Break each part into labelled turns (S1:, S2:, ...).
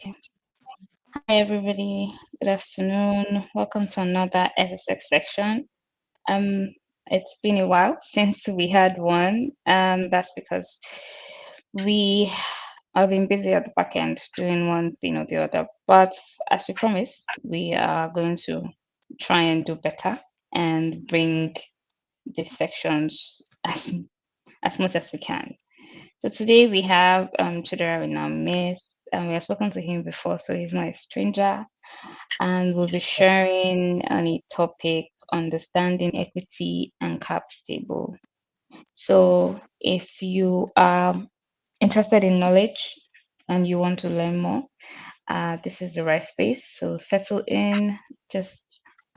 S1: Hi, everybody. Good afternoon. Welcome to another SSX section. Um, it's been a while since we had one. That's because we have been busy at the back end doing one thing or the other. But as we promised, we are going to try and do better and bring these sections as much as we can. So today we have Chidera in our midst, and we have spoken to him before, so he's not a stranger. And we'll be sharing on a topic understanding equity and cap stable. So if you are interested in knowledge and you want to learn more, this is the right space. So settle in, just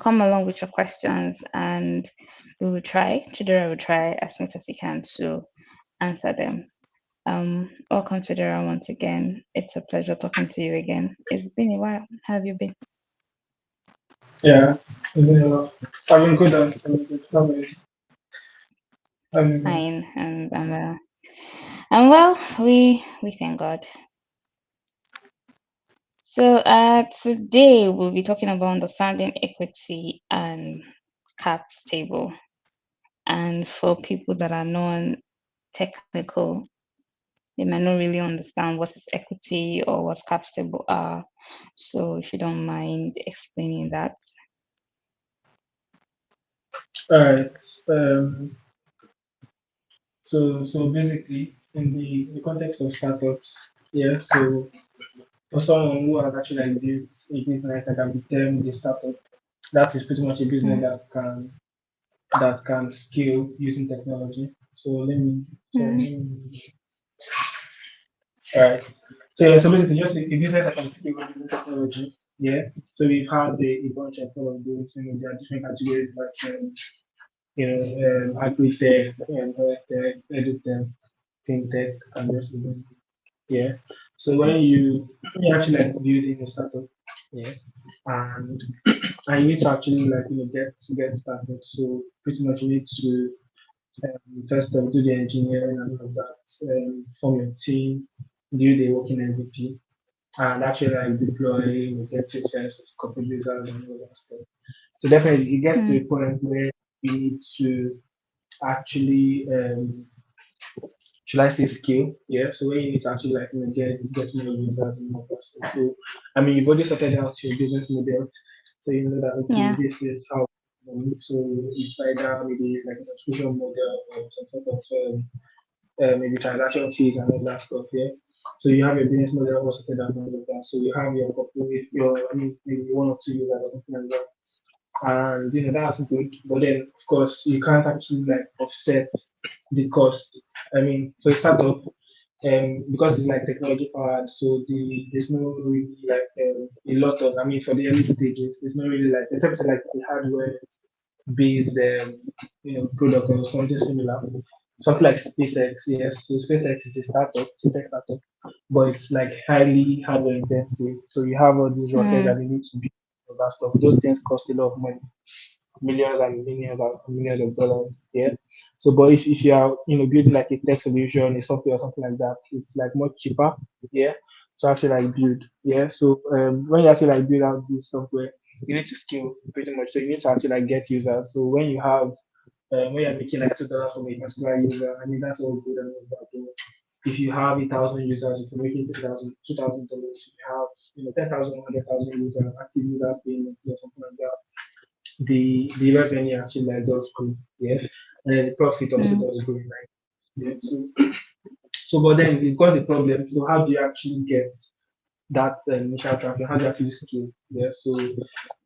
S1: come along with your questions, and we will try. Chidera will try as much as he can to answer them. Welcome to Dara once again. It's a pleasure talking to you again. It's been a while. How have you been?
S2: Yeah, I've been good. I've been good. How
S1: Fine. I'm well. We thank God. So today we'll be talking about understanding equity and cap table. And for people that are non-technical, they might not really understand what is equity or what cap table are. So if you don't mind explaining that.
S2: All right. Um, so basically, in the context of startups, yeah. So for someone who has actually like built a business that can be termed a startup, that is pretty much a business
S1: Mm,
S2: that can scale using technology.
S1: mm,
S2: Let me. All right. So basically, just a business that can scale using technology. Yeah. So we've had a bunch of all of those. There are different categories like agri-tech, health tech, edutech, fintech, and the rest of them. Yeah. So when you actually like building a startup, yeah, and and you need to actually like get started. So pretty much you need to first do the engineering and all of that, form your team, do the working MVP, and actually like deploy, get features, copy users, and all that stuff. So definitely it gets to a
S1: mm,
S2: point where you need to actually should I say scale? Yeah. So when you need to actually like get more users and more customers. So I mean you've already sorted out your business model. So you know that okay,
S1: yeah.
S2: this is how so it's either maybe it's like a subscription model or some sort of maybe transaction fees and all that stuff, yeah. So you have your business model all sorted out and all of that. So you have your couple your I mean maybe one or two users or something like that. And that's good. But then of course you can't actually like offset the cost. I mean, for a startup, because it's like technology powered, so there's no really like a lot of I mean for the early stages, there's not really like except for, like the hardware based product or something similar. Something like SpaceX, yes. So SpaceX is a startup, it's a tech startup, but it's like highly hardware intensive. So you have all these rockets that
S1: Mm,
S2: they need to build all that stuff. Those things cost a lot of money, millions of dollars. Yeah. So, but if you are building like a tech solution, a software or something like that, it's like much cheaper. Yeah. To actually like build. Yeah. So when you actually like build out this software, you need to scale pretty much. So you need to actually like get users. So when you're making like $2 from a particular user, I mean that's all good and all that. If you have 1,000 users, if you're making $2,000, you have 10,000, 100,000 users, active users paying or something like that, the revenue actually like does grow, yeah, and then the profit also
S1: mm,
S2: does grow, right? Yeah. So but then it got the problem. So how do you actually get that initial traffic? How do you actually scale? Yeah. So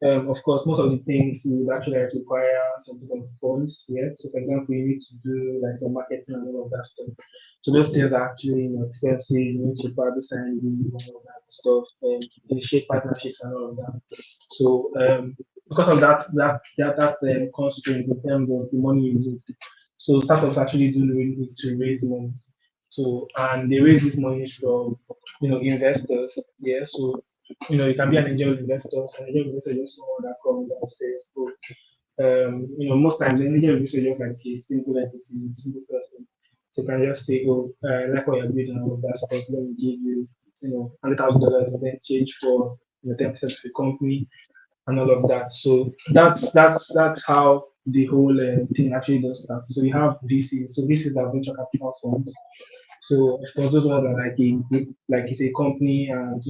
S2: of course, most of the things you would actually like require some sort of funds. Yeah. So for example, you need to do like some marketing and all of that stuff. So those things are actually expensive. You need to probably sign leads and all that stuff, and initiate partnerships and all of that. So because of that constraint in terms of the money you need, so startups actually do really need to raise money. So and they raise this money from investors. Yeah. So you can be an angel investor. An angel investor is just someone that comes and says, "Oh, most times an angel investor is just like a simple entity, a simple person. So you can just say, "Oh, I like what you're doing and all of that stuff. Let me give you $100,000 and then change for 10% of the company and all of that. So that's how the whole thing actually does start. So we have VCs. So VCs are venture capital funds. So of course those ones are like it's a company, and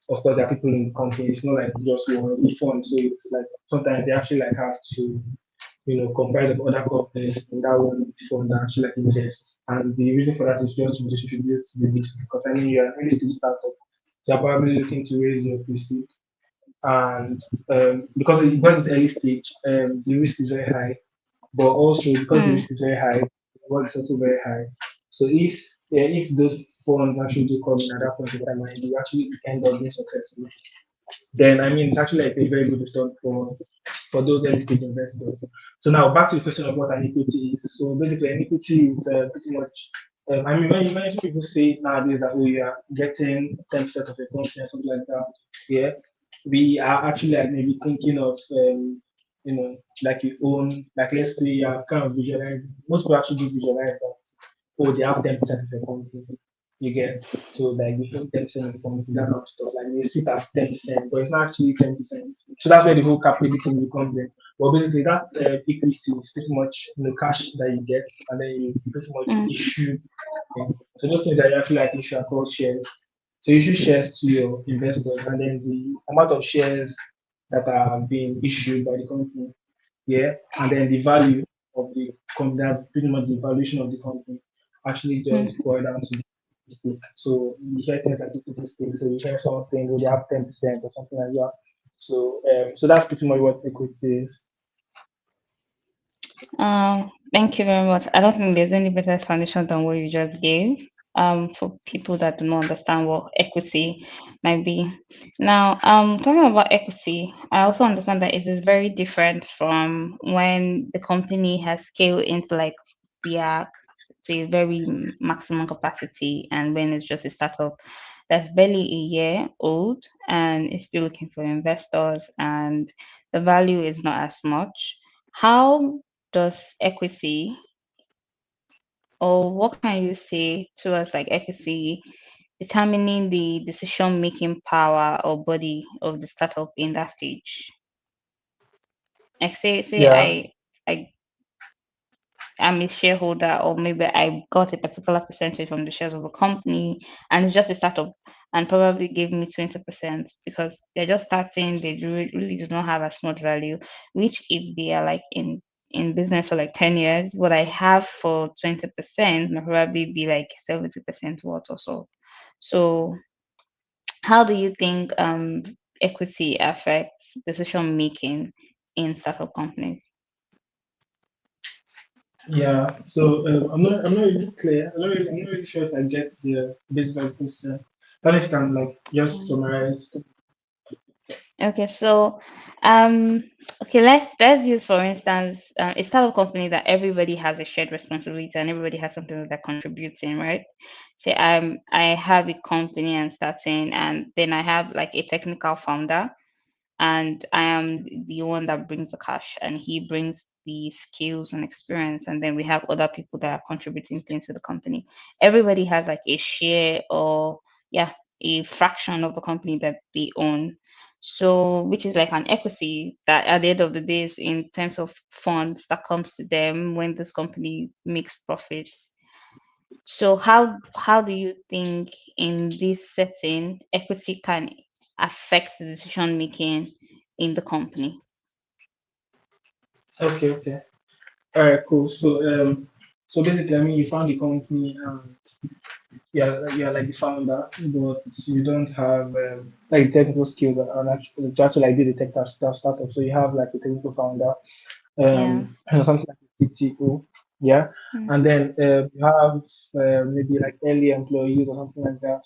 S2: of course there are people in the company. It's not like just one, it's a fund. So it's like sometimes they actually like have to comprise of other companies in that one fund that actually like invest. And the reason for that is just to distribute the risk, because I mean you're an early stage startup. So you're probably looking to raise your pre-seed, and because it's early stage, the risk is very high. But also because the
S1: Mm,
S2: risk is very high, the reward is also very high. So if those funds actually do come in at that point in time and you actually end up being successful, then I mean it's actually like a very good return for those early stage investors. So now back to the question of what an equity is. So basically, an equity is pretty much. I mean, when people say nowadays that we are getting 10% of a company or something like that, yeah, we are actually like maybe thinking of like you own, like let's say you are kind of visualizing. Most people actually do visualize that. Oh, they have 10% of the company. You get, so like we own 10% of the company, that kind of stuff. Like they sit at 10%, but it's not actually 10%. So that's where the whole capital thing comes in. But basically, that equity is pretty much cash that you get, and then you pretty much
S1: mm,
S2: issue. So those things that you actually like issue are called shares. So you issue shares to your investors, and then the amount of shares that are being issued by the company, yeah, and then the value of the company, that's pretty much the valuation of the company, actually just
S1: mm.
S2: boil down to the stake. So you hear things like equity stake. So you hear someone saying, "Oh, they have 10% or something like that." So that's pretty much what equity is.
S1: Thank you very much. I don't think there's any better explanation than what you just gave. For people that do not understand what equity might be. Now, talking about equity, I also understand that it is very different from when the company has scaled into like their to a very maximum capacity, and when it's just a startup that's barely a year old and is still looking for investors, and the value is not as much. How does equity, or what can you say to us like equity determining the decision making power or body of the startup in that stage? Like say
S2: Yeah.
S1: I I'm a shareholder, or maybe I got a particular percentage from the shares of the company, and it's just a startup, and probably gave me 20% because they're just starting. They really do not have as much value. Which, if they are like in business for like 10 years, what I have for 20% may probably be like 70% worth or so. So, how do you think equity affects decision making in startup companies?
S2: Yeah. So I'm not really clear. I'm not really sure if I get the basis of the question. But if you can like just summarize.
S1: Okay, so um okay, let's use for instance a startup company that everybody has a shared responsibility and everybody has something that they're contributing, right? Say I have a company and starting, and then I have like a technical founder, and I am the one that brings the cash, and he brings the skills and experience, and then we have other people that are contributing things to the company. Everybody has like a share, or yeah, a fraction of the company that they own. So, which is like an equity that at the end of the day is in terms of funds that comes to them when this company makes profits. So how do you think in this setting equity can affect the decision making in the company?
S2: Okay. Okay. All right. Cool. So basically, I mean, you found the company. Yeah, like the founder, but you don't have like technical skills and actually to actually like do the tech startup. So you have like a technical founder,
S1: Yeah.
S2: something like a CTO, yeah,
S1: Mm,
S2: and then you have maybe like early employees or something like that.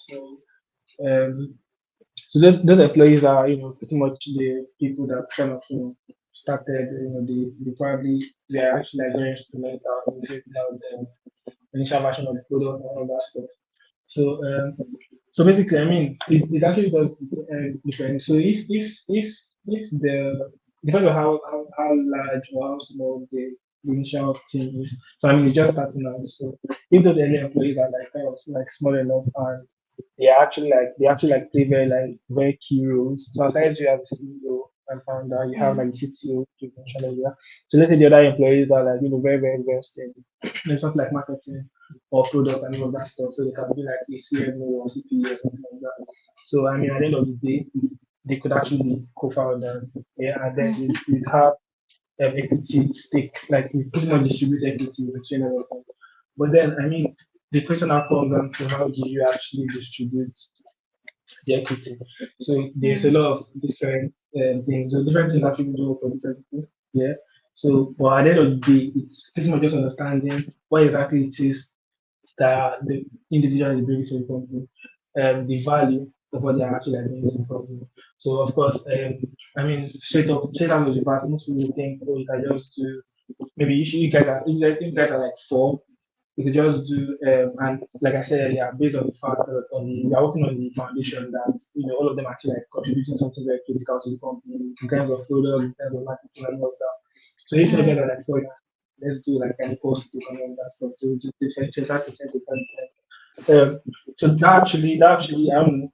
S2: Um, so those employees are pretty much the people that kind of started. They probably they are actually like very instrumental in building out the initial version of the product and all that stuff. So, so basically, I mean, it actually does depend. So if the depends on how large or how small the initial team is. So I mean, it's just starting out. So if those early employees are like kind of like small enough, they actually like play very key roles. So aside you have the CEO and founder, you have
S1: Mm,
S2: like the CTO you mentioned earlier. So let's say the other employees are like very very very stable. There's something like marketing or product and all of that stuff. So they can be like a CMO or CPA or something like that. So I mean at the end of the day, they could actually be co-founders. Yeah, and then
S1: mm,
S2: you'd have equity stake, like we pretty much distribute equity between everyone. But then I mean the question now comes down to how do you actually distribute the equity. So there's a
S1: mm,
S2: lot of different things. So different things actually do for different people. Yeah. So, but at the end of the day, it's pretty much just understanding what exactly it is that the individual is bringing to the company, the value of what they're actually like bringing to the company. So, of course, I mean, straight out of the bat, most people think, oh, you can just do maybe you guys are like four, you could just do and like I said earlier, based on the fact that we are working on the foundation that all of them actually like contributing something very critical to the company in terms of product, in terms of marketing and all of that. So if you
S1: mm,
S2: get like for instance, let's do like an cost to and all that stuff to 25% to 10%. So that actually I don't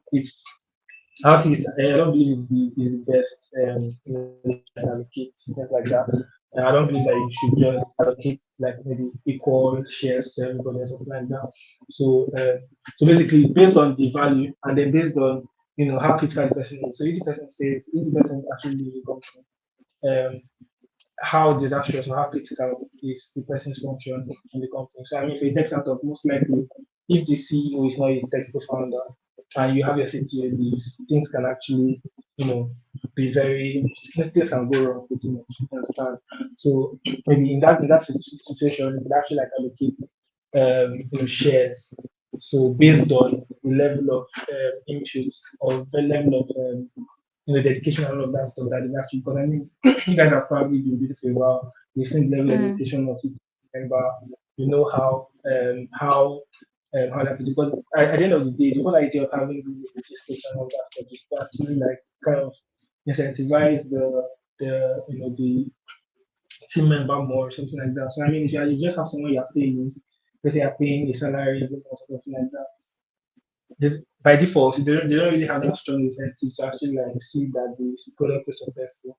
S2: think I don't believe is the best way to like allocate things like that. And I don't believe that you should just allocate like maybe equal shares to everybody or something like that. So basically based on the value and then based on how critical the person is. So if the person actually leaves the company, um, how disastrous or how critical is the person's function in the company. So I mean, for a tech startup, most likely, if the CEO is not a technical founder and you have your CTO leave, things can actually, you know, be very things can go wrong pretty much. You understand? So maybe in that situation, you could actually like allocate shares. So based on the level of input or the level of dedication and all of that stuff that is actually because I mean you guys have probably been with it for a while. You've seen the level of
S1: mm,
S2: dedication of each member. You know how that is. But at the end of the day, the whole idea of having this legislation and all that stuff is to actually like kind of incentivize the team member more or something like that. So I mean, if you just have someone you're paying, let's say you're paying a salary every month or something like that, by default, they don't really have that strong incentive to actually like see that the product is successful.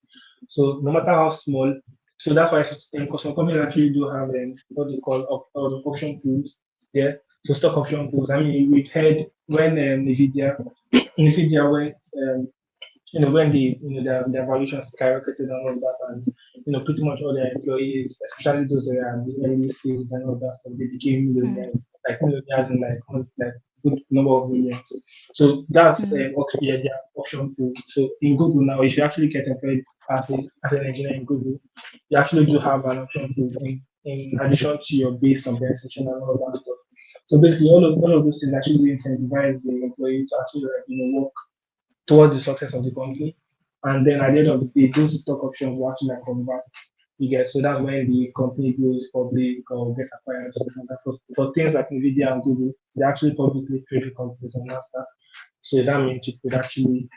S2: So no matter how small, so that's why some companies actually do have what they call option pools. Yeah, so stock option pools. I mean, we've heard when Nvidia went when their valuations skyrocketed and all that, and pretty much all their employees, especially those that are in the early stages and all that stuff, they became
S1: mm,
S2: millionaires in like good number of millions. So that's
S1: mm,
S2: yeah, their option pool. So in Google now, if you actually get employed as an engineer in Google, you actually do have an option pool in addition to your base compensation and all that stuff. So basically, all of those things actually do incentivize the employee to actually like, work towards the success of the company. And then at the end of the day, those stock options will actually like convert. You get so that's when the company goes public or gets acquired or something like that. For things like Nvidia and Google, they're actually publicly traded companies on Nasdaq. So that means you could actually,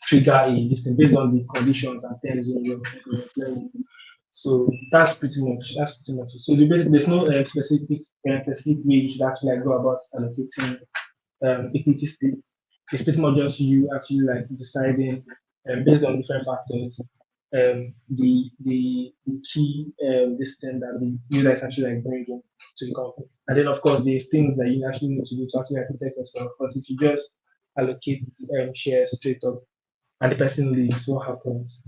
S2: trigger a listing based on the conditions and terms in your employment. So that's pretty much it. So basically, there's no specific way you should actually like go about allocating equity stake. It's pretty much just you actually like deciding based on different factors the key this thing that the user is actually like bringing to the company. And then of course there's things that you actually need to do to actually like protect yourself. Because if you just allocate shares straight up and the person leaves, what happens?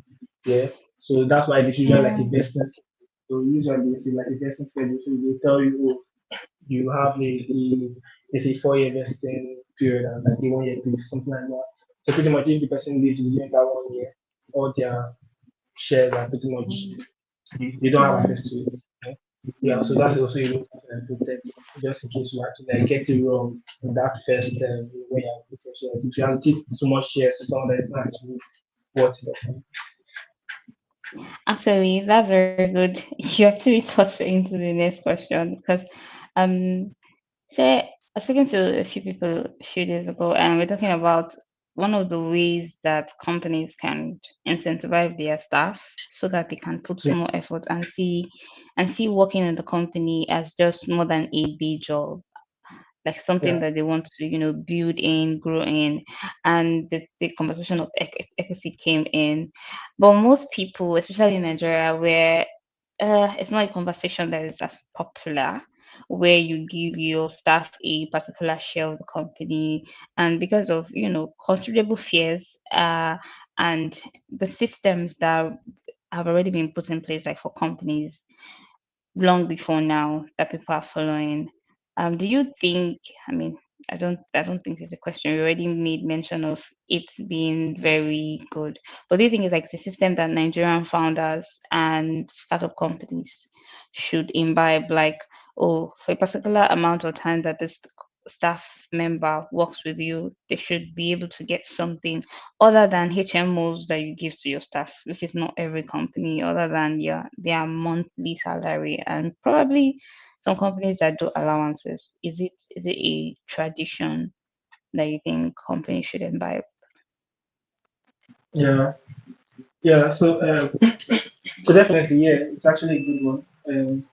S2: Yeah. So that's why there's usually like a
S1: mm,
S2: vesting schedule. So usually they say like a vesting schedule. So they tell you, oh, you have it's a 4 year vesting period and like a 1 year period, something like that. So pretty much if the person leaves during that 1 year, all their shares are pretty much they don't have
S1: gone.
S2: access to it. Yeah, yeah, so that's also a way to protect just in case you actually like, get it wrong in that first when you're putting shares. If you allocate so much shares to someone that is not actually worth it.
S1: Actually, that's very good. You actually touched into the next question because um say I was speaking to a few people a few days ago and we're talking about one of the ways that companies can incentivize their staff so that they can put
S2: Yeah,
S1: more effort and see working in the company as just more than a day job. like something
S2: Yeah.
S1: that they want to, build in, grow in, and the conversation of equity came in. But most people, especially in Nigeria, where it's not a conversation that is as popular, where you give your staff a particular share of the company, and because of considerable fears, and the systems that have already been put in place, like for companies long before now, that people are following. Do you think? I mean, I don't think it's a question. You already made mention of it being very good, but do you think it's like the system that Nigerian founders and startup companies should imbibe? Like, oh, for a particular amount of time that this staff member works with you, they should be able to get something other than HMOs that you give to your staff, which is not every company, other than their monthly salary, and probably some companies that do allowances. Is it a tradition that you think companies should imbibe?
S2: Yeah. Yeah. So definitely, yeah, it's actually a good one.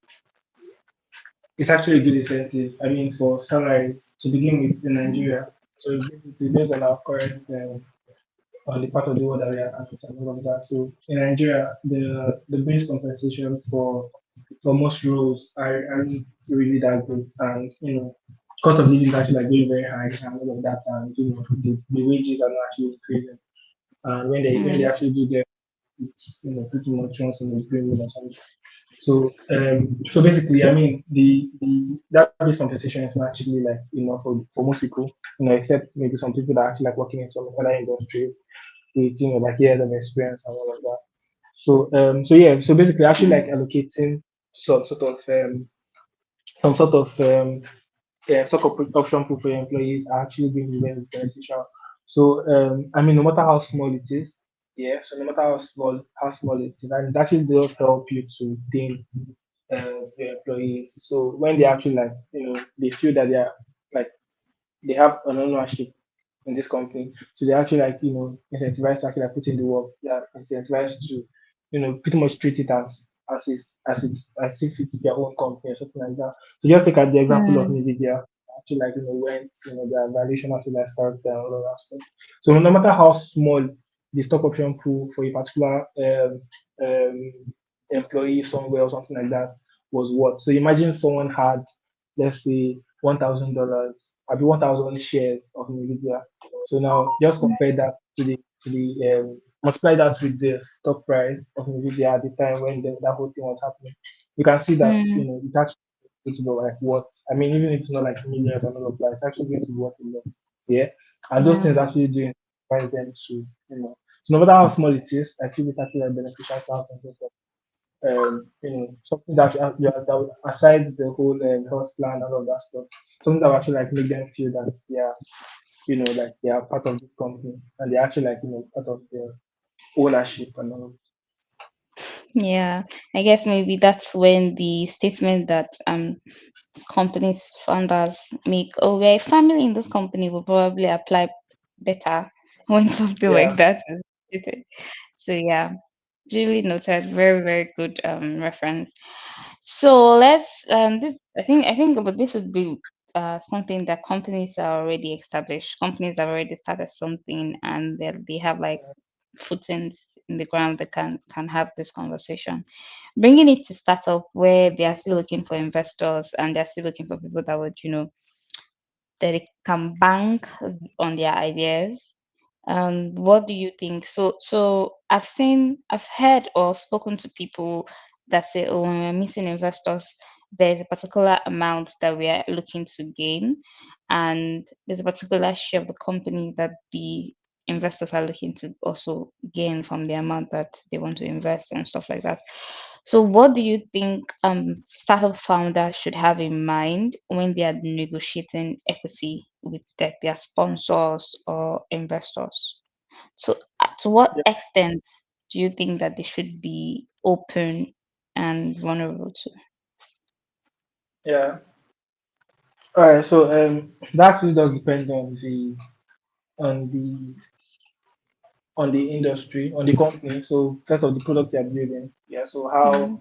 S2: It's actually a good incentive. I mean, for salaries to begin with in
S1: Mm,
S2: Nigeria. So it based on our current on the part of the world that we are at and all of that. So in Nigeria, the base compensation for most roles aren't really that good, and cost of living is actually like very very high and all of that, and the wages are not actually increasing. And when they
S1: mm,
S2: actually do get, it's pretty much once in a blue moon or something. So basically, I mean, the that base compensation is not actually like enough for most people, except maybe some people that are actually like working in some other industries with like years of experience and all of that. So yeah, so basically, actually like
S1: mm,
S2: allocating some sort of some sort of stock option pool for your employees are actually going to be very beneficial. So I mean, no matter how small it is, yeah. So no matter how small it is, and it actually does help you to retain your employees. So when they actually like they feel that they are like they have an ownership in this company. So they actually like, incentivized to actually like put in the work. They are incentivized to, pretty much treat it as if it's their own company or something like that. So just take at the example of
S1: mm,
S2: Nvidia, actually like went, their valuation actually like started and all of that stuff. So no matter how small the stock option pool for a particular um, employee somewhere or something like that was what. So imagine someone had, let's say, $1,000, I'll be 1,000 shares of Nvidia. So now just compare that to the multiply that with the stock price of Nvidia at the time when that whole thing was happening. You can see that
S1: mm,
S2: it's actually going to be like what, I mean, even if it's not like millions and all of that, it's actually going to be worth a lot. Yeah, and those
S1: yeah.
S2: things actually doing advise them to so no matter how small it is, I feel it's actually like beneficial to have something something that that would, aside the whole health plan and all of that stuff, something that will actually like make them feel that they are, like they are part of this company and they're actually like, part of the ownership and all.
S1: Yeah, I guess maybe that's when the statement that companies founders make, oh, we're a family in this company, will probably apply better when something like
S2: Yeah,
S1: that is stated. So yeah, duly noted. Very, very good reference. So let's this I think but this would be something that companies are already established. Companies have already started something, and they have like footings in the ground that can have this conversation. Bringing it to startup where they are still looking for investors, and they're still looking for people that would that they can bank on their ideas. What do you think? So I've heard or spoken to people that say, oh, when we're meeting investors, there's a particular amount that we are looking to gain, and there's a particular share of the company that the investors are looking to also gain from the amount that they want to invest and stuff like that. So, what do you think startup founders should have in mind when they are negotiating equity with their sponsors or investors? So, to what
S2: yeah,
S1: extent do you think that they should be open and vulnerable to?
S2: yeah. All right, so that actually does depend on the on the industry, on the company. So first of the product you're building. Yeah. So how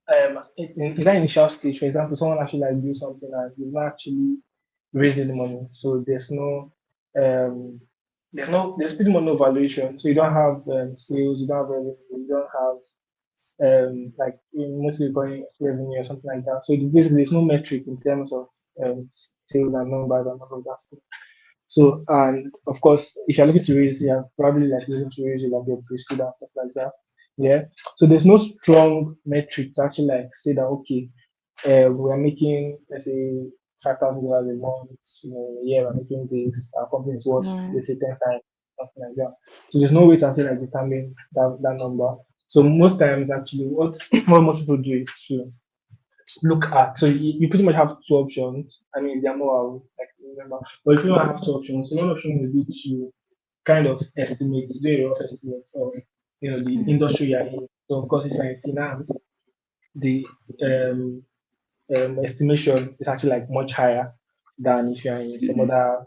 S1: Mm,
S2: in that initial stage, for example, someone actually like do something and you've not actually raise any money. So um, there's pretty much no valuation. So you don't have sales, you don't have revenue, you don't have like in mostly recurring revenue or something like that. So basically, there's no metric in terms of sales and numbers and all of that stuff. So, and of course, if you're looking to raise, you're probably like looking to raise like your pre-seed and stuff like that. Yeah. So there's no strong metric to actually like say that okay, we're making let's say $5,000 a month, a year we're making this. Our company is worth
S1: Yeah.
S2: let's say 10 times, something like that. So there's no way to actually like determine that number. So most times actually what most people do is to look at. So you pretty much have two options. I mean, there are more, like remember, but you pretty much have two options. So one option will be to kind of estimate, do a rough estimate of the
S1: Mm.
S2: industry you're in. So of course, if you're in finance, the um, estimation is actually like much higher than if you're in some
S1: Mm.
S2: other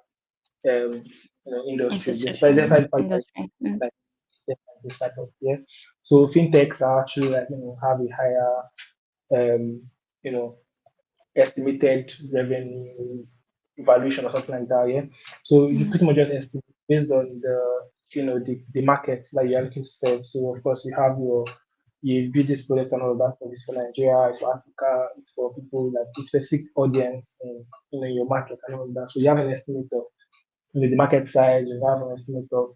S2: industry. Despite
S1: Institution
S2: the fact that
S1: industry. Mm.
S2: like this type of yeah. So fintechs are actually like have a higher um, you know estimated revenue valuation or something like that. Yeah. So you
S1: Mm.
S2: pretty much just estimate based on the markets that you're looking to serve. So of course you build this product and all of that stuff. It's for Nigeria, it's for Africa, it's for people like a specific audience in your market and all of that. So you have an estimate of the market size, you have an estimate of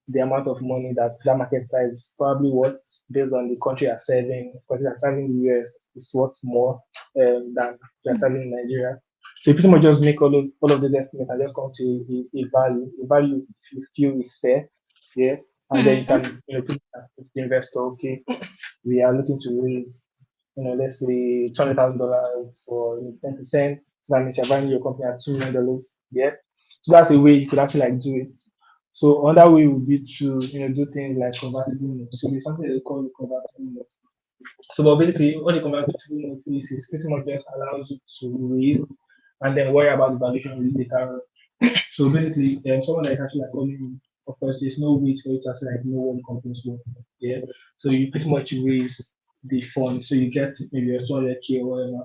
S2: the amount of money that that market size is probably worth based on the country you're serving. Of course, if you're serving the US, it's worth more than you're
S1: Mm.
S2: serving in Nigeria. So you pretty much just make all of those estimates and just come to a value you feel is fair, yeah, and then you
S1: Mm.
S2: can put that to the investor. Okay, we are looking to raise, let's say $200,000 for 10%. So that means you're buying your company at $2 million. Yeah. So that's a way you could actually like do it. So another way would be to do things like convertible notes. So there's something they call convertible notes. So but basically what the convertible notes is pretty much just allows you to raise and then worry about the valuation later. So basically, someone that is actually like calling you, of course, there's no way for you to actually like know what the company's worth. Yeah. So you pretty much raise the fund. So you get maybe a 200K or whatever,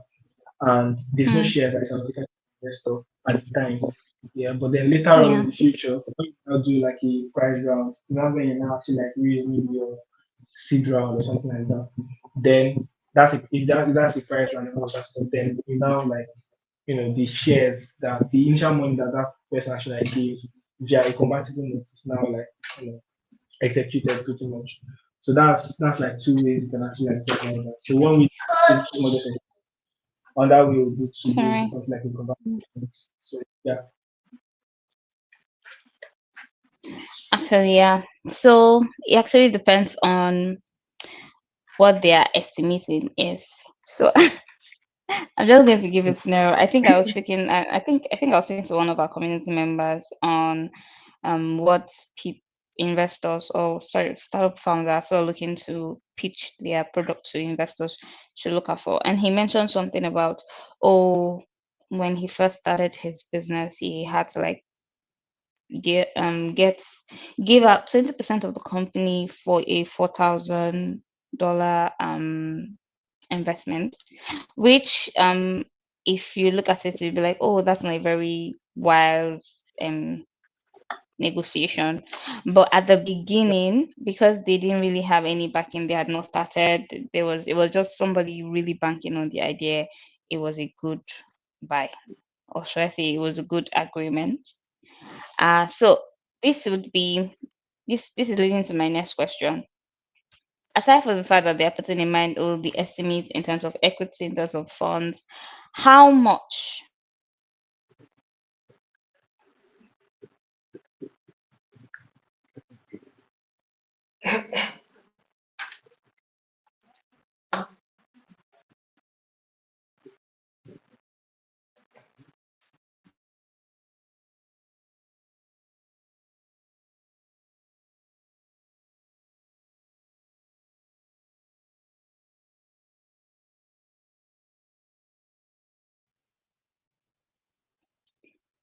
S2: and there's no
S1: Mm.
S2: shares that is allocated to the investor at the time. Yeah. But then later on in
S1: Yeah.
S2: the future, when you now do like a price round, now when you now actually like raise maybe your seed round or something like that, then if that's a price round and all that stuff, then you now like the shares that the initial money that that person actually like gave via a convertible note is now like executed pretty much. So that's like two ways you can actually like get around that. So one way is pretty much just another way would be to use
S1: Sorry.
S2: something like a convertible note. So yeah.
S1: Actually, yeah. So it actually depends on what they are estimating is. So I'm just going to give a scenario. I think I was speaking. I think I was speaking to one of our community members on what investors, or sorry, startup founders who are looking to pitch their product to investors should look out for. And he mentioned something about, oh, when he first started his business, he had to like get give out 20% of the company for a $4,000 investment, which if you look at it, you'll be like, oh, that's not a very wise negotiation. But at the beginning, because they didn't really have any backing, they had not started, it was just somebody really banking on the idea. It was a good buy, or should I say it was a good agreement. So this would be this is leading to my next question. Aside from the fact that they're putting in mind all the estimates in terms of equity, in terms of funds, how much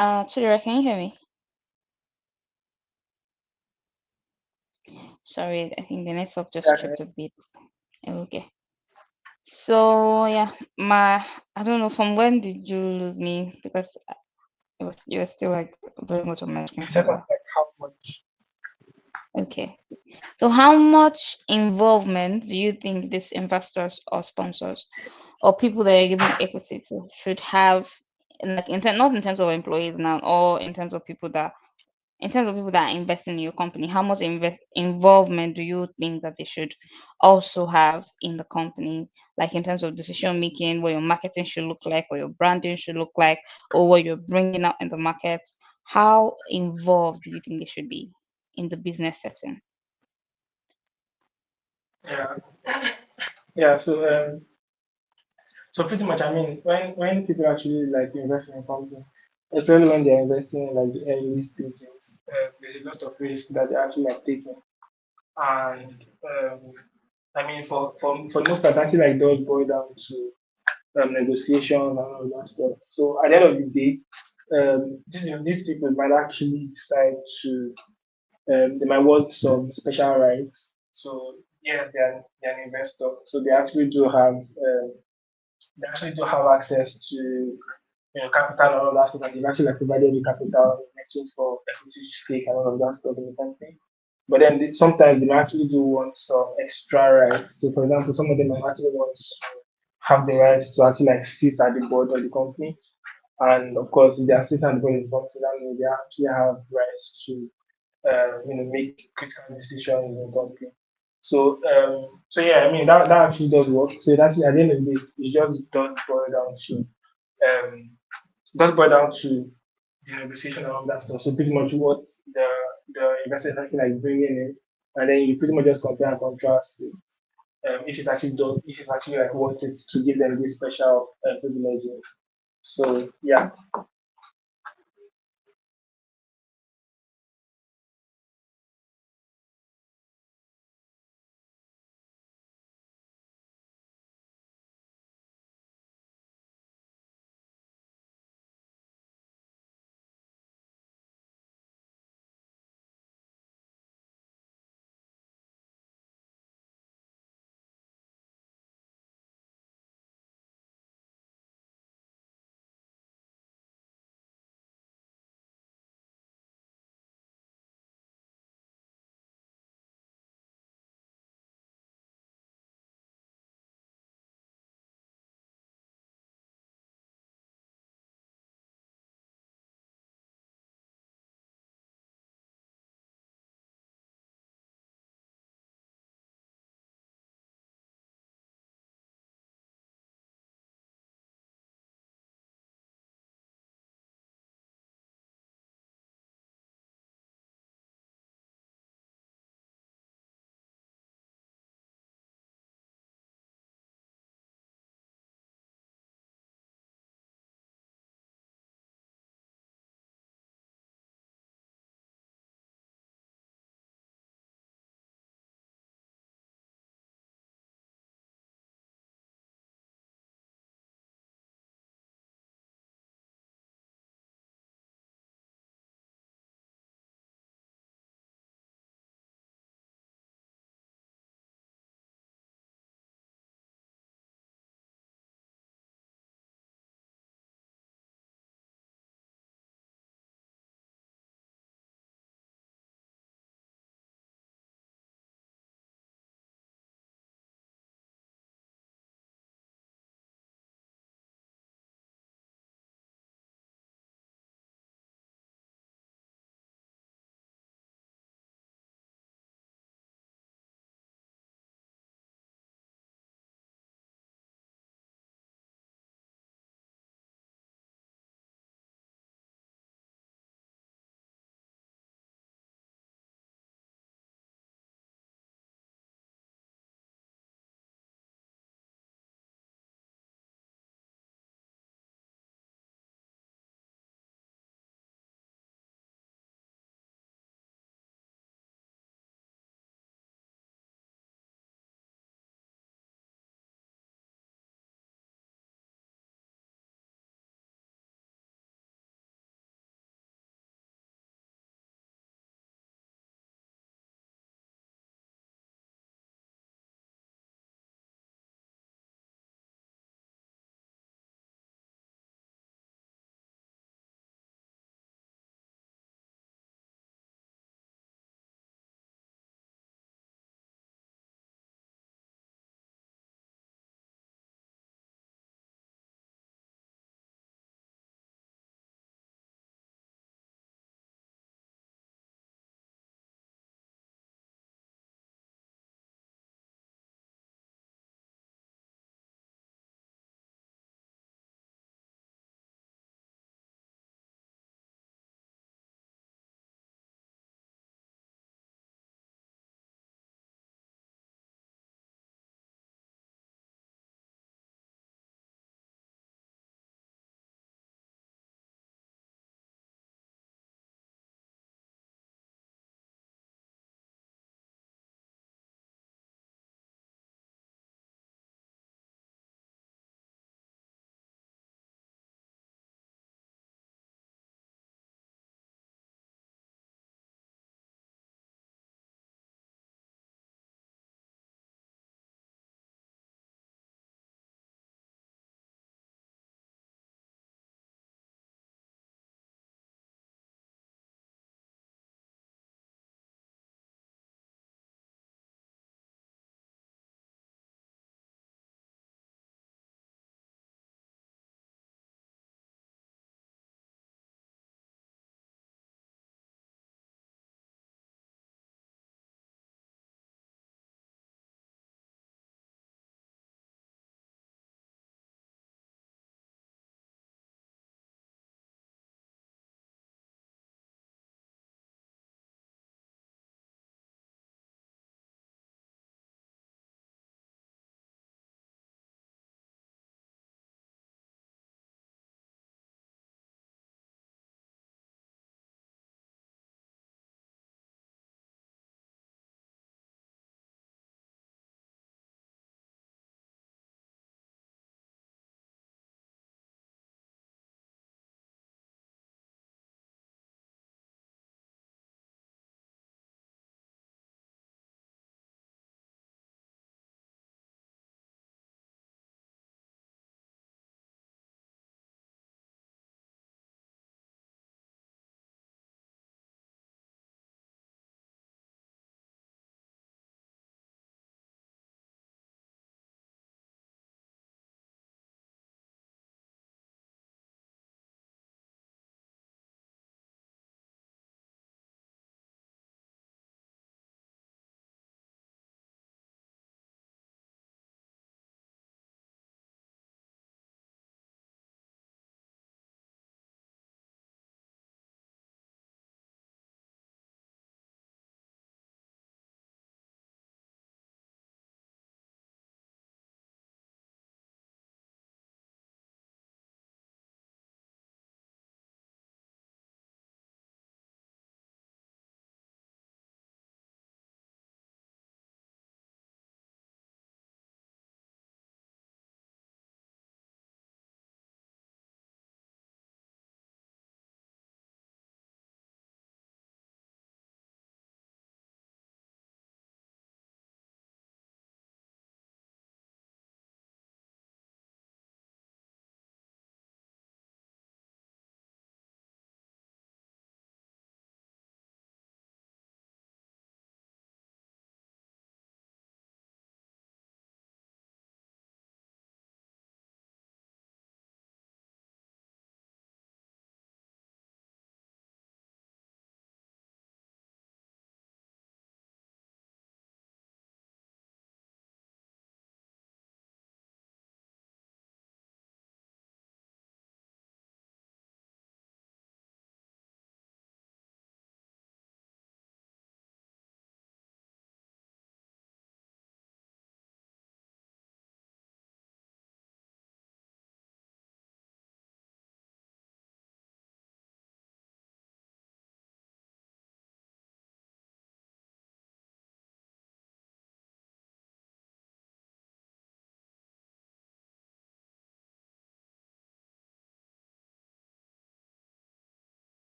S1: Chidera, can you hear me? Sorry, I think the network just
S2: Yeah,
S1: tripped a bit. Okay. So yeah, my I don't know, from when did you lose me? Because You're still like doing what you're
S2: In
S1: mentioning
S2: terms
S1: so
S2: of
S1: well.
S2: like how much.
S1: Okay. So how much involvement do you think these investors or sponsors or people that are giving equity to should have in like not in terms of employees now, or in terms of people that are investing in your company, how much involvement do you think that they should also have in the company, like in terms of decision making, what your marketing should look like, what your branding should look like, or what you're bringing out in the market? How involved do you think they should be in the business setting?
S2: Yeah. Yeah. So pretty much, I mean, when people actually like invest in a company, especially when they're investing in like the early stages, there's a lot of risk that they're actually like taking. And I mean, for the most part, actually like does boil down to negotiations and all that stuff. So at the end of the day, these people might actually decide to they might want some special rights. So yes, they're an investor, so they actually do have access to capital and all that stuff, and they've actually like provided the capital in exchange for equity stake and all of that stuff in the company. But then sometimes they might actually do want some extra rights. So for example, some of them might actually want to have the rights to actually like sit at the board of the company. And of course, if they are sitting at the board of the company, that means they actually have rights to make critical decisions in the company. So yeah, I mean that actually does work. So it actually at the end of the day, it just does boil down to the negotiation and all that stuff. So pretty much what the investor is actually like bringing in, and then you pretty much just compare and contrast with if it's actually like worth it to give them these special privileges. So yeah.